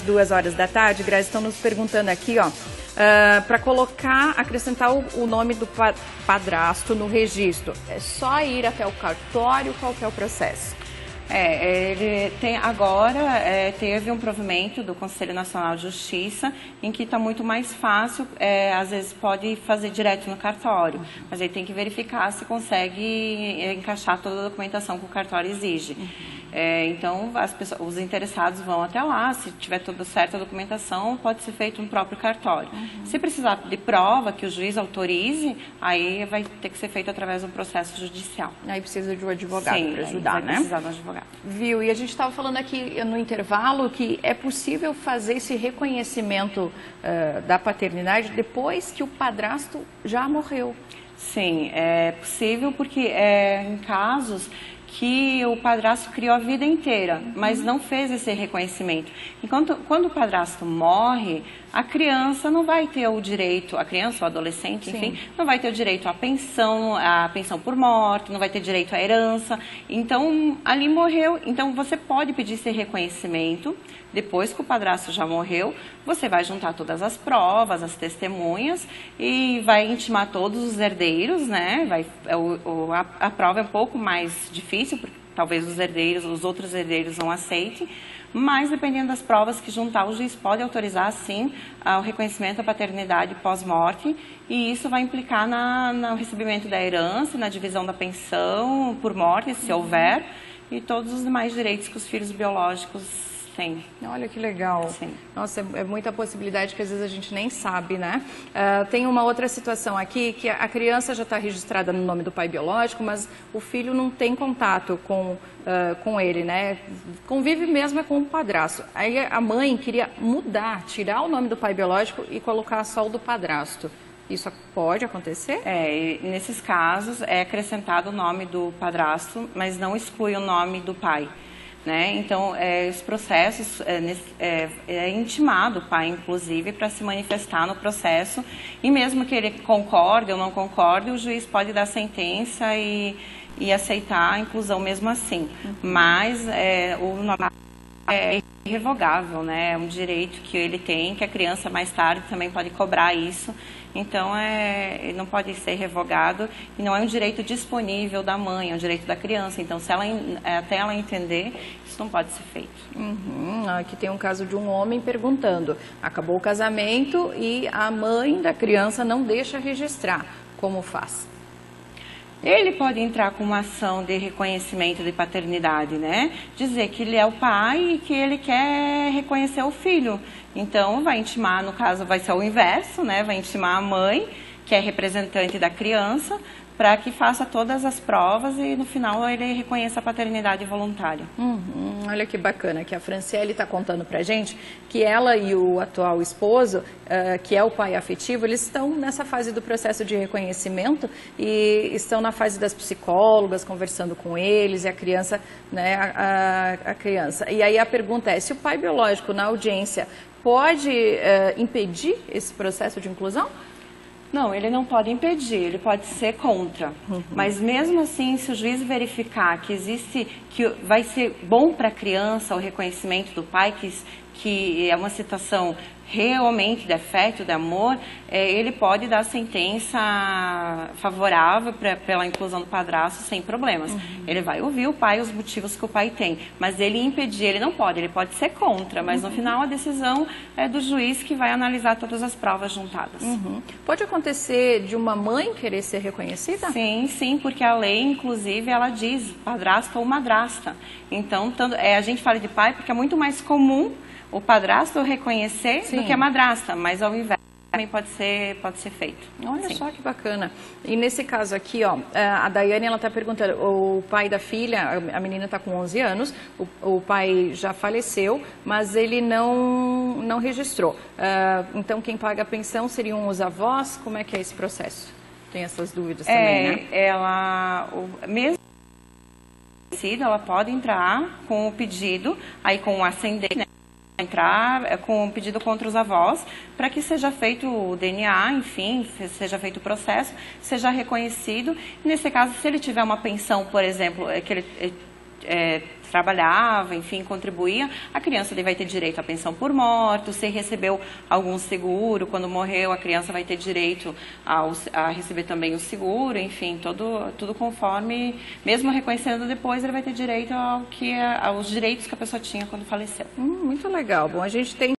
2 horas da tarde, Grazi, estão nos perguntando aqui, ó, para acrescentar o nome do padrasto no registro. É só ir até o cartório? Qual que é o processo? Ele tem agora, teve um provimento do Conselho Nacional de Justiça em que está muito mais fácil, às vezes pode fazer direto no cartório, mas aí tem que verificar se consegue encaixar toda a documentação que o cartório exige. Então, os interessados vão até lá, se tiver tudo certo a documentação, pode ser feito no próprio cartório. Se precisar de prova que o juiz autorize, aí vai ter que ser feito através de um processo judicial. Aí precisa de um advogado para ajudar, vai né? Precisar de um advogado. Viu? E a gente estava falando aqui no intervalo que é possível fazer esse reconhecimento da paternidade depois que o padrasto já morreu. Sim, é possível porque em casos que o padrasto criou a vida inteira, mas não fez esse reconhecimento. Enquanto quando o padrasto morre, a criança não vai ter o direito, a criança ou adolescente, enfim, não vai ter o direito à pensão por morte, não vai ter direito à herança. Então, ali morreu. Então, você pode pedir esse reconhecimento. Depois que o padrasto já morreu, você vai juntar todas as provas, as testemunhas e vai intimar todos os herdeiros, né? A prova é um pouco mais difícil, porque talvez os outros herdeiros não aceitem, mas dependendo das provas que juntar, o juiz pode autorizar, sim, o reconhecimento da paternidade pós-morte, e isso vai implicar no recebimento da herança, na divisão da pensão por morte, se houver, e todos os demais direitos que os filhos biológicos têm. Olha que legal. Sim. Nossa, é muita possibilidade que às vezes a gente nem sabe, né? Tem uma outra situação aqui, que a criança já está registrada no nome do pai biológico, mas o filho não tem contato com ele, né? Convive mesmo com o padrasto. Aí a mãe queria tirar o nome do pai biológico e colocar só o do padrasto. Isso pode acontecer? Nesses casos é acrescentado o nome do padrasto, mas não exclui o nome do pai. Né? Então, os processos, é intimado o pai, inclusive, para se manifestar no processo, e mesmo que ele concorde ou não concorde, o juiz pode dar sentença e aceitar a inclusão mesmo assim. Mas o nome é irrevogável, né? É um direito que ele tem, que a criança mais tarde também pode cobrar isso. Então, não pode ser revogado e não é um direito disponível da mãe, é um direito da criança. Então, até ela entender, isso não pode ser feito. Aqui tem um caso de um homem perguntando, acabou o casamento e a mãe da criança não deixa registrar. Como faz? Ele pode entrar com uma ação de reconhecimento de paternidade, né? Dizer que ele é o pai e que ele quer reconhecer o filho. Então, vai intimar, no caso, vai ser o inverso, né? Vai intimar a mãe, que é representante da criança, para que faça todas as provas e, no final, ele reconheça a paternidade voluntária. Olha que bacana, que a Franciele está contando para a gente que ela e o atual esposo, que é o pai afetivo, eles estão nessa fase do processo de reconhecimento e estão na fase das psicólogas, conversando com eles e a criança, né, a criança. E aí a pergunta é, se o pai biológico na audiência pode impedir esse processo de inclusão? Não, ele não pode impedir, ele pode ser contra. Mas mesmo assim, se o juiz verificar que vai ser bom para a criança o reconhecimento do pai, que é uma situação realmente de afeto, de amor, ele pode dar sentença favorável pela inclusão do padrasto sem problemas. Ele vai ouvir o pai, os motivos que o pai tem, mas ele impedir, ele não pode, ele pode ser contra, mas no final a decisão é do juiz que vai analisar todas as provas juntadas. Pode acontecer de uma mãe querer ser reconhecida? Sim, sim, porque a lei, inclusive, ela diz padrasto ou madrasta. Então, a gente fala de pai porque é muito mais comum o padrasto reconhecer do que a madrasta, mas ao invés também pode ser feito. Olha só que bacana. E nesse caso aqui, ó, a Daiane, ela está perguntando, o pai da filha, a menina está com 11 anos, o pai já faleceu, mas ele não registrou. Então, quem paga a pensão seriam os avós? Como é que é esse processo? Tem essas dúvidas também, né? Mesmo ela pode entrar com o pedido, aí com o ascendente, né? Entrar com um pedido contra os avós, para que seja feito o DNA, enfim, seja feito o processo, seja reconhecido. Nesse caso, se ele tiver uma pensão, por exemplo, que ele trabalhava, enfim, contribuía, a criança vai ter direito à pensão por morto. Se recebeu algum seguro, quando morreu, a criança vai ter direito a receber também o seguro, enfim, tudo conforme, mesmo reconhecendo depois, ele vai ter direito aos direitos que a pessoa tinha quando faleceu. Muito legal. Bom, a gente tem